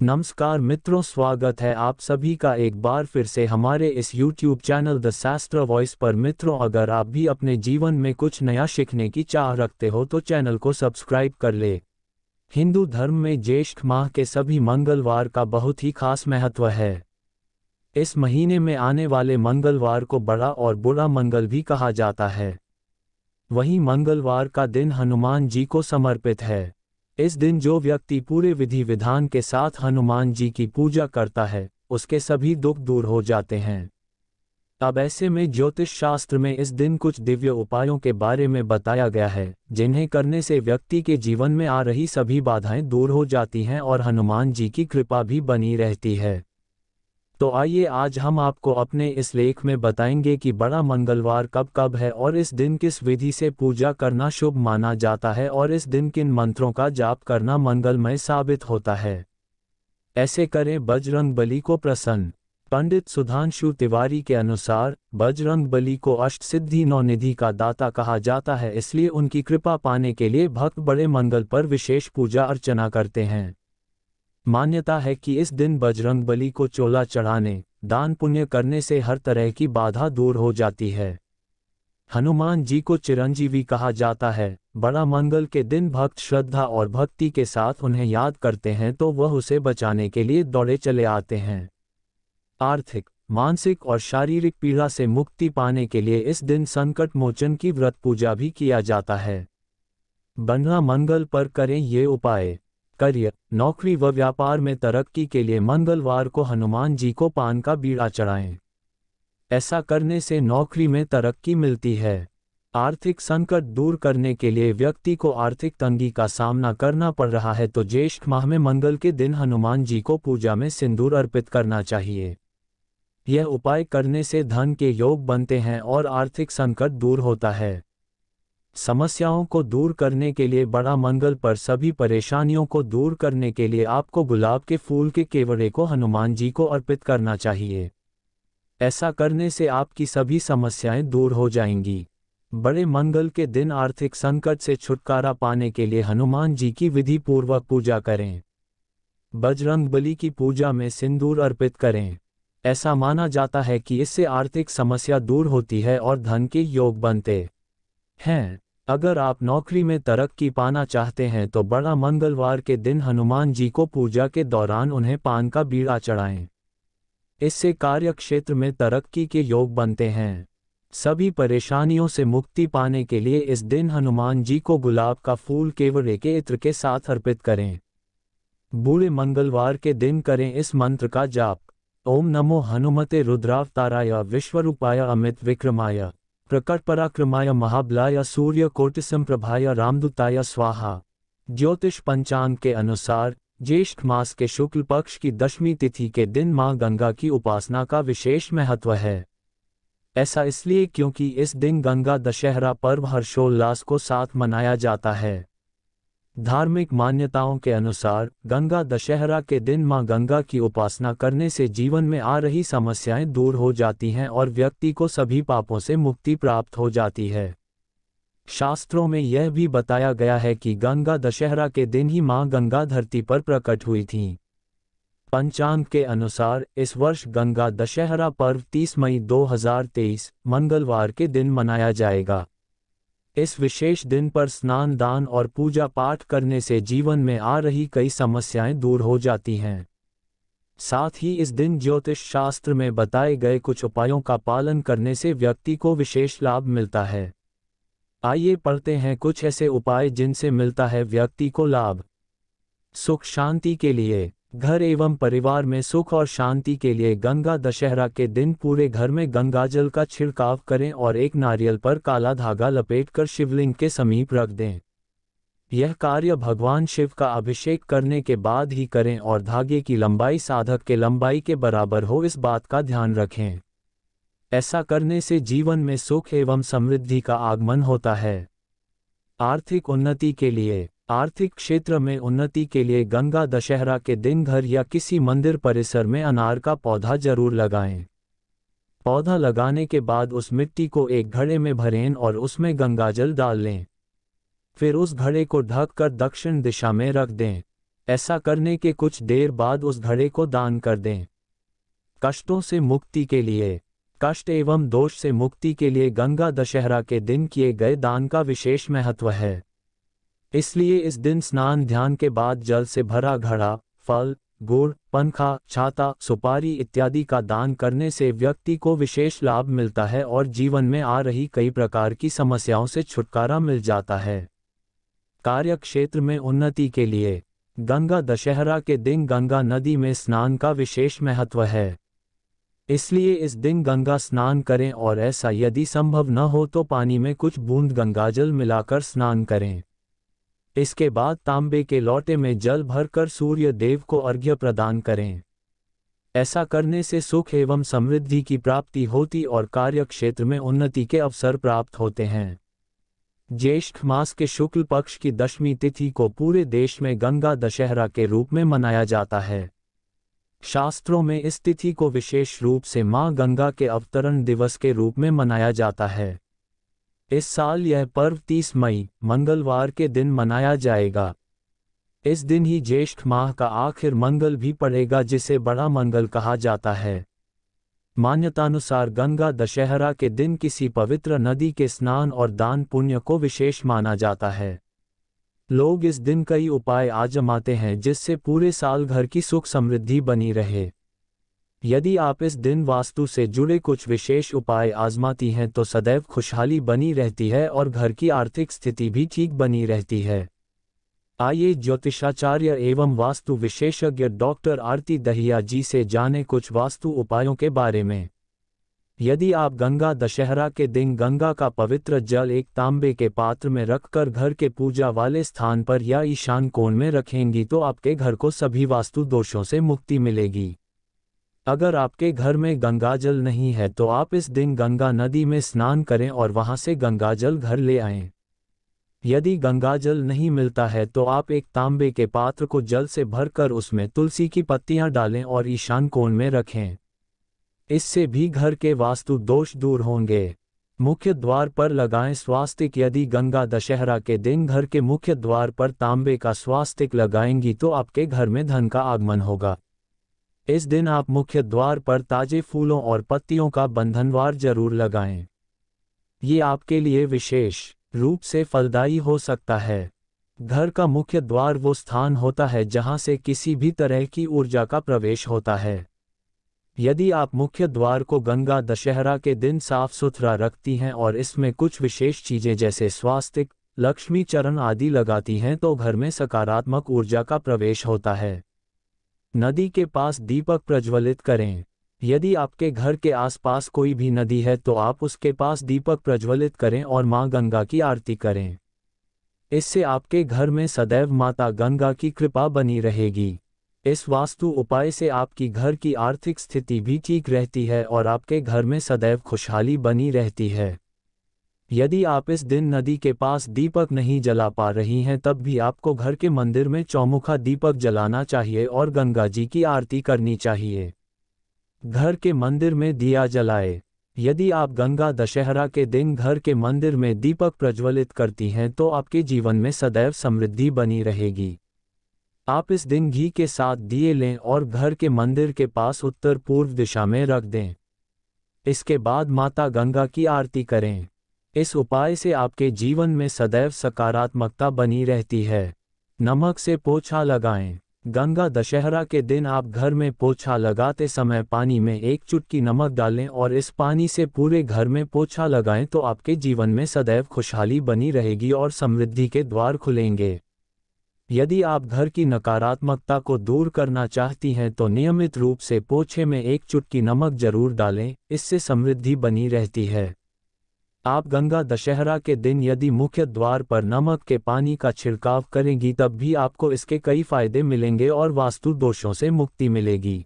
नमस्कार मित्रों, स्वागत है आप सभी का एक बार फिर से हमारे इस YouTube चैनल द शास्त्र वॉइस पर। मित्रों, अगर आप भी अपने जीवन में कुछ नया सीखने की चाह रखते हो तो चैनल को सब्सक्राइब कर ले। हिंदू धर्म में ज्येष्ठ माह के सभी मंगलवार का बहुत ही खास महत्व है। इस महीने में आने वाले मंगलवार को बड़ा और बुरा मंगल भी कहा जाता है। वहीं मंगलवार का दिन हनुमान जी को समर्पित है। इस दिन जो व्यक्ति पूरे विधि विधान के साथ हनुमान जी की पूजा करता है, उसके सभी दुख दूर हो जाते हैं। अब ऐसे में ज्योतिष शास्त्र में इस दिन कुछ दिव्य उपायों के बारे में बताया गया है, जिन्हें करने से व्यक्ति के जीवन में आ रही सभी बाधाएं दूर हो जाती हैं और हनुमान जी की कृपा भी बनी रहती है। तो आइए आज हम आपको अपने इस लेख में बताएंगे कि बड़ा मंगलवार कब कब है और इस दिन किस विधि से पूजा करना शुभ माना जाता है और इस दिन किन मंत्रों का जाप करना मंगलमय साबित होता है। ऐसे करें बजरंगबली को प्रसन्न। पंडित सुधांशु तिवारी के अनुसार बजरंगबली को अष्टसिद्धि नौनिधि का दाता कहा जाता है, इसलिए उनकी कृपा पाने के लिए भक्त बड़े मंगल पर विशेष पूजा अर्चना करते हैं। मान्यता है कि इस दिन बजरंगबली को चोला चढ़ाने, दान पुण्य करने से हर तरह की बाधा दूर हो जाती है। हनुमान जी को चिरंजीवी कहा जाता है। बड़ा मंगल के दिन भक्त श्रद्धा और भक्ति के साथ उन्हें याद करते हैं तो वह उसे बचाने के लिए दौड़े चले आते हैं। आर्थिक, मानसिक और शारीरिक पीड़ा से मुक्ति पाने के लिए इस दिन संकट मोचन की व्रत पूजा भी किया जाता है। बड़ा मंगल पर करें ये उपाय। करियर, नौकरी व व्यापार में तरक्की के लिए मंगलवार को हनुमान जी को पान का बीड़ा चढ़ाएं। ऐसा करने से नौकरी में तरक्की मिलती है। आर्थिक संकट दूर करने के लिए व्यक्ति को आर्थिक तंगी का सामना करना पड़ रहा है तो ज्येष्ठ माह में मंगल के दिन हनुमान जी को पूजा में सिंदूर अर्पित करना चाहिए। यह उपाय करने से धन के योग बनते हैं और आर्थिक संकट दूर होता है। समस्याओं को दूर करने के लिए बड़ा मंगल पर सभी परेशानियों को दूर करने के लिए आपको गुलाब के फूल के केवड़े को हनुमान जी को अर्पित करना चाहिए। ऐसा करने से आपकी सभी समस्याएं दूर हो जाएंगी। बड़े मंगल के दिन आर्थिक संकट से छुटकारा पाने के लिए हनुमान जी की विधि पूर्वक पूजा करें। बजरंगबली की पूजा में सिंदूर अर्पित करें। ऐसा माना जाता है कि इससे आर्थिक समस्या दूर होती है और धन के योग बनते हैं। अगर आप नौकरी में तरक्की पाना चाहते हैं तो बड़ा मंगलवार के दिन हनुमान जी को पूजा के दौरान उन्हें पान का बीड़ा चढ़ाएं। इससे कार्य क्षेत्र में तरक्की के योग बनते हैं। सभी परेशानियों से मुक्ति पाने के लिए इस दिन हनुमान जी को गुलाब का फूल केवड़े के इत्र के साथ अर्पित करें। बूढ़े मंगलवार के दिन करें इस मंत्र का जाप। ओम नमो हनुमते रुद्रावताराय विश्वरूपाय अमित विक्रमाय प्रकट पराक्रमाय महाबलाय सूर्य कोटिसंप्रभाय रामदूताय स्वाहा। ज्योतिष पंचांग के अनुसार ज्येष्ठ मास के शुक्ल पक्ष की दशमी तिथि के दिन मां गंगा की उपासना का विशेष महत्व है। ऐसा इसलिए क्योंकि इस दिन गंगा दशहरा पर्व हर्षोल्लास को साथ मनाया जाता है। धार्मिक मान्यताओं के अनुसार गंगा दशहरा के दिन मां गंगा की उपासना करने से जीवन में आ रही समस्याएं दूर हो जाती हैं और व्यक्ति को सभी पापों से मुक्ति प्राप्त हो जाती है। शास्त्रों में यह भी बताया गया है कि गंगा दशहरा के दिन ही मां गंगा धरती पर प्रकट हुई थीं। पंचांग के अनुसार इस वर्ष गंगा दशहरा पर्व 30 मई 2023 मंगलवार के दिन मनाया जाएगा। इस विशेष दिन पर स्नान, दान और पूजा पाठ करने से जीवन में आ रही कई समस्याएं दूर हो जाती हैं। साथ ही इस दिन ज्योतिष शास्त्र में बताए गए कुछ उपायों का पालन करने से व्यक्ति को विशेष लाभ मिलता है। आइए पढ़ते हैं कुछ ऐसे उपाय जिनसे मिलता है व्यक्ति को लाभ। सुख शांति के लिए, घर एवं परिवार में सुख और शांति के लिए गंगा दशहरा के दिन पूरे घर में गंगाजल का छिड़काव करें और एक नारियल पर काला धागा लपेटकर शिवलिंग के समीप रख दें। यह कार्य भगवान शिव का अभिषेक करने के बाद ही करें और धागे की लंबाई साधक के लंबाई के बराबर हो, इस बात का ध्यान रखें। ऐसा करने से जीवन में सुख एवं समृद्धि का आगमन होता है। आर्थिक उन्नति के लिए, आर्थिक क्षेत्र में उन्नति के लिए गंगा दशहरा के दिन घर या किसी मंदिर परिसर में अनार का पौधा जरूर लगाएं। पौधा लगाने के बाद उस मिट्टी को एक घड़े में भरें और उसमें गंगाजल डाल लें। फिर उस घड़े को ढककर दक्षिण दिशा में रख दें। ऐसा करने के कुछ देर बाद उस घड़े को दान कर दें। कष्टों से मुक्ति के लिए। कष्ट एवं दोष से मुक्ति के लिए गंगा दशहरा के दिन किए गए दान का विशेष महत्व है। इसलिए इस दिन स्नान ध्यान के बाद जल से भरा घड़ा, फल, गुड़, पंखा, छाता, सुपारी इत्यादि का दान करने से व्यक्ति को विशेष लाभ मिलता है और जीवन में आ रही कई प्रकार की समस्याओं से छुटकारा मिल जाता है। कार्य क्षेत्र में उन्नति के लिए गंगा दशहरा के दिन गंगा नदी में स्नान का विशेष महत्व है। इसलिए इस दिन गंगा स्नान करें और ऐसा यदि संभव न हो तो पानी में कुछ बूंद गंगाजल मिलाकर स्नान करें। इसके बाद तांबे के लोटे में जल भरकर सूर्य देव को अर्घ्य प्रदान करें। ऐसा करने से सुख एवं समृद्धि की प्राप्ति होती और कार्य क्षेत्र में उन्नति के अवसर प्राप्त होते हैं। ज्येष्ठ मास के शुक्ल पक्ष की दशमी तिथि को पूरे देश में गंगा दशहरा के रूप में मनाया जाता है। शास्त्रों में इस तिथि को विशेष रूप से मां गंगा के अवतरण दिवस के रूप में मनाया जाता है। इस साल यह पर्व 30 मई मंगलवार के दिन मनाया जाएगा। इस दिन ही ज्येष्ठ माह का आखिर मंगल भी पड़ेगा, जिसे बड़ा मंगल कहा जाता है। मान्यतानुसार गंगा दशहरा के दिन किसी पवित्र नदी के स्नान और दान पुण्य को विशेष माना जाता है। लोग इस दिन कई उपाय आजमाते हैं जिससे पूरे साल घर की सुख समृद्धि बनी रहे। यदि आप इस दिन वास्तु से जुड़े कुछ विशेष उपाय आजमाती हैं तो सदैव खुशहाली बनी रहती है और घर की आर्थिक स्थिति भी ठीक बनी रहती है। आइए ज्योतिषाचार्य एवं वास्तु विशेषज्ञ डॉक्टर आरती दहिया जी से जाने कुछ वास्तु उपायों के बारे में। यदि आप गंगा दशहरा के दिन गंगा का पवित्र जल एक तांबे के पात्र में रखकर घर के पूजा वाले स्थान पर या ईशान कोण में रखेंगी तो आपके घर को सभी वास्तु दोषों से मुक्ति मिलेगी। अगर आपके घर में गंगाजल नहीं है तो आप इस दिन गंगा नदी में स्नान करें और वहां से गंगाजल घर ले आएं। यदि गंगाजल नहीं मिलता है तो आप एक तांबे के पात्र को जल से भरकर उसमें तुलसी की पत्तियां डालें और ईशान कोण में रखें। इससे भी घर के वास्तु दोष दूर होंगे। मुख्य द्वार पर लगाएं स्वास्तिक। यदि गंगा दशहरा के दिन घर के मुख्य द्वार पर तांबे का स्वास्तिक लगाएंगी तो आपके घर में धन का आगमन होगा। इस दिन आप मुख्य द्वार पर ताजे फूलों और पत्तियों का बंधनवार जरूर लगाएं। ये आपके लिए विशेष रूप से फलदायी हो सकता है। घर का मुख्य द्वार वो स्थान होता है जहां से किसी भी तरह की ऊर्जा का प्रवेश होता है। यदि आप मुख्य द्वार को गंगा दशहरा के दिन साफ सुथरा रखती हैं और इसमें कुछ विशेष चीजें जैसे स्वास्तिक, लक्ष्मी चरण आदि लगाती हैं तो घर में सकारात्मक ऊर्जा का प्रवेश होता है। नदी के पास दीपक प्रज्वलित करें। यदि आपके घर के आसपास कोई भी नदी है तो आप उसके पास दीपक प्रज्वलित करें और मां गंगा की आरती करें। इससे आपके घर में सदैव माता गंगा की कृपा बनी रहेगी। इस वास्तु उपाय से आपकी घर की आर्थिक स्थिति भी ठीक रहती है और आपके घर में सदैव खुशहाली बनी रहती है। यदि आप इस दिन नदी के पास दीपक नहीं जला पा रही हैं तब भी आपको घर के मंदिर में चौमुखा दीपक जलाना चाहिए और गंगा जी की आरती करनी चाहिए। घर के मंदिर में दिया जलाए। यदि आप गंगा दशहरा के दिन घर के मंदिर में दीपक प्रज्वलित करती हैं तो आपके जीवन में सदैव समृद्धि बनी रहेगी। आप इस दिन घी के साथ दिए लें और घर के मंदिर के पास उत्तर पूर्व दिशा में रख दें। इसके बाद माता गंगा की आरती करें। इस उपाय से आपके जीवन में सदैव सकारात्मकता बनी रहती है। नमक से पोछा लगाएं। गंगा दशहरा के दिन आप घर में पोछा लगाते समय पानी में एक चुटकी नमक डालें और इस पानी से पूरे घर में पोछा लगाएं तो आपके जीवन में सदैव खुशहाली बनी रहेगी और समृद्धि के द्वार खुलेंगे। यदि आप घर की नकारात्मकता को दूर करना चाहती हैं तो नियमित रूप से पोछे में एक चुटकी नमक जरूर डालें, इससे समृद्धि बनी रहती है। आप गंगा दशहरा के दिन यदि मुख्य द्वार पर नमक के पानी का छिड़काव करेंगी तब भी आपको इसके कई फायदे मिलेंगे और वास्तु दोषों से मुक्ति मिलेगी।